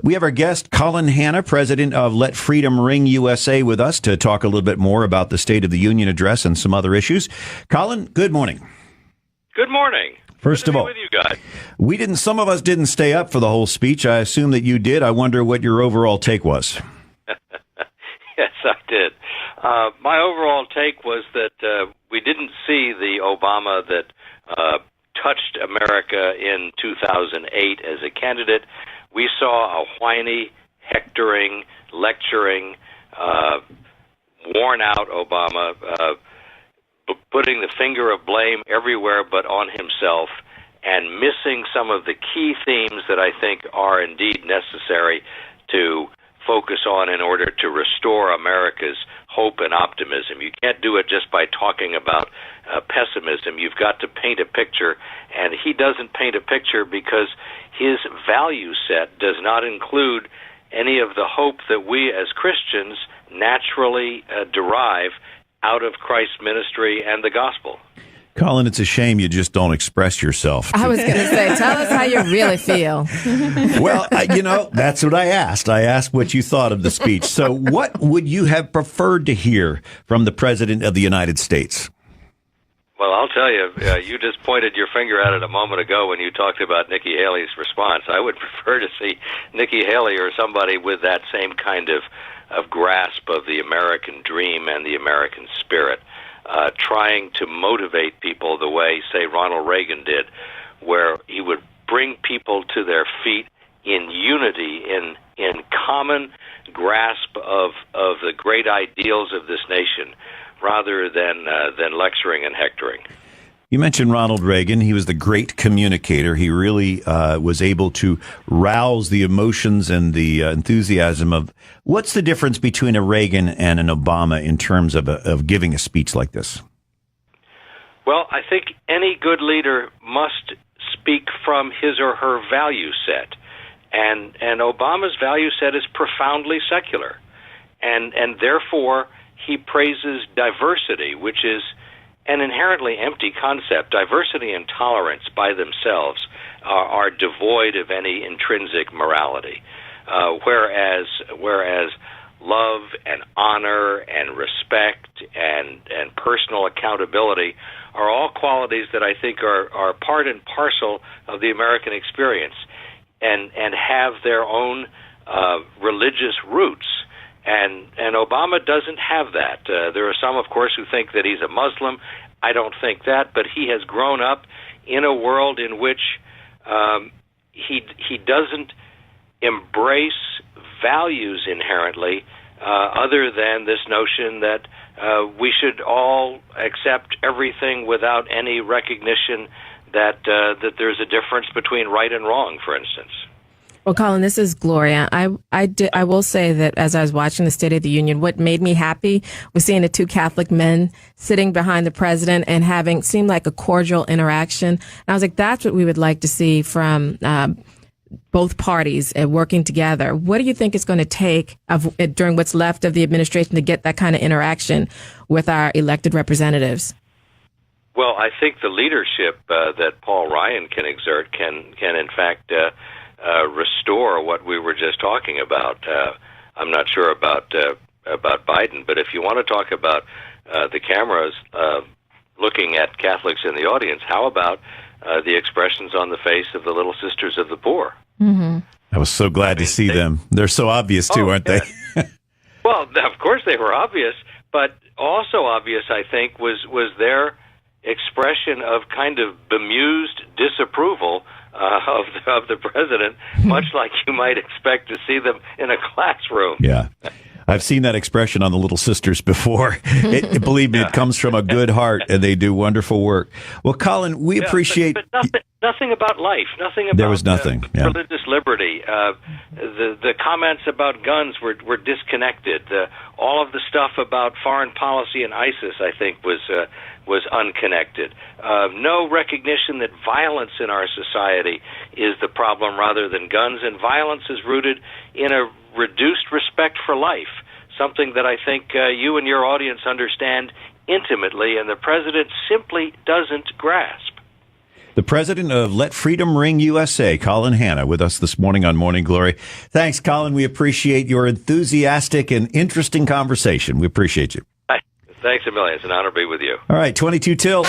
We have our guest, Colin Hanna, president of Let Freedom Ring USA, with us to talk a little bit more about the State of the Union address and some other issues. Colin, good morning. Good morning. First of all, with you guys. Some of us didn't stay up for the whole speech. I assume that you did. I wonder what your overall take was. Yes, I did. My overall take was that we didn't see the Obama that touched America in 2008 as a candidate. We saw a whiny, hectoring, lecturing, worn-out Obama, putting the finger of blame everywhere but on himself, and missing some of the key themes that I think are indeed necessary to focus on in order to restore America's hope and optimism. You can't do it just by talking about pessimism. You've got to paint a picture, and he doesn't paint a picture because his value set does not include any of the hope that we as Christians naturally derive out of Christ's ministry and the gospel. Colin, it's a shame you just don't express yourself. I was going to say, tell us how you really feel. Well, that's what I asked. I asked what you thought of the speech. So what would you have preferred to hear from the President of the United States? Well, I'll tell you, you just pointed your finger at it a moment ago when you talked about Nikki Haley's response. I would prefer to see Nikki Haley or somebody with that same kind of grasp of the American dream and the American spirit, trying to motivate people the way, say, Ronald Reagan did, where he would bring people to their feet in unity, in common grasp of the great ideals of this nation, rather than lecturing and hectoring. You mentioned Ronald Reagan. He was the great communicator. He really was able to rouse the emotions and the enthusiasm of. What's the difference between a Reagan and an Obama in terms of giving a speech like this? Well, I think any good leader must speak from his or her value set, and Obama's value set is profoundly secular, and therefore he praises diversity, which is an inherently empty concept. Diversity and tolerance by themselves are devoid of any intrinsic morality, whereas love and honor and respect and personal accountability are all qualities that I think are part and parcel of the American experience and have their own religious roots. And Obama doesn't have that. There are some, of course, who think that he's a Muslim. I don't think that, but he has grown up in a world in which he doesn't embrace values inherently, other than this notion that we should all accept everything without any recognition that there's a difference between right and wrong, for instance. Well, Colin, this is Gloria. I will say that as I was watching the State of the Union, what made me happy was seeing the two Catholic men sitting behind the president and having seemed like a cordial interaction. And I was like, that's what we would like to see from both parties working together. What do you think it's going to take during what's left of the administration to get that kind of interaction with our elected representatives? Well, I think the leadership that Paul Ryan can exert can in fact restore what we were just talking about. I'm not sure about Biden, but if you want to talk about the cameras looking at Catholics in the audience, how about the expressions on the face of the Little Sisters of the Poor? Mm-hmm. I was so glad to see them. They're so obvious, too, aren't they? Well, of course they were obvious, but also obvious, I think, was their expression of kind of bemused disapproval of the president, much like you might expect to see them in a classroom. Yeah. I've seen that expression on the Little Sisters before. Believe me, it comes from a good heart, and they do wonderful work. Well, Colin, we appreciate... But nothing about life, nothing about there was nothing. Religious liberty. The comments about guns were disconnected. All of the stuff about foreign policy and ISIS, I think, was unconnected. No recognition that violence in our society is the problem rather than guns, and violence is rooted in a reduced respect for life, something that I think you and your audience understand intimately, and the president simply doesn't grasp. the president of Let Freedom Ring USA, Colin Hanna, with us this morning on Morning Glory. Thanks, Colin. We appreciate your enthusiastic and interesting conversation. We appreciate you. Thanks a million. It's an honor to be with you. All right, 22 till.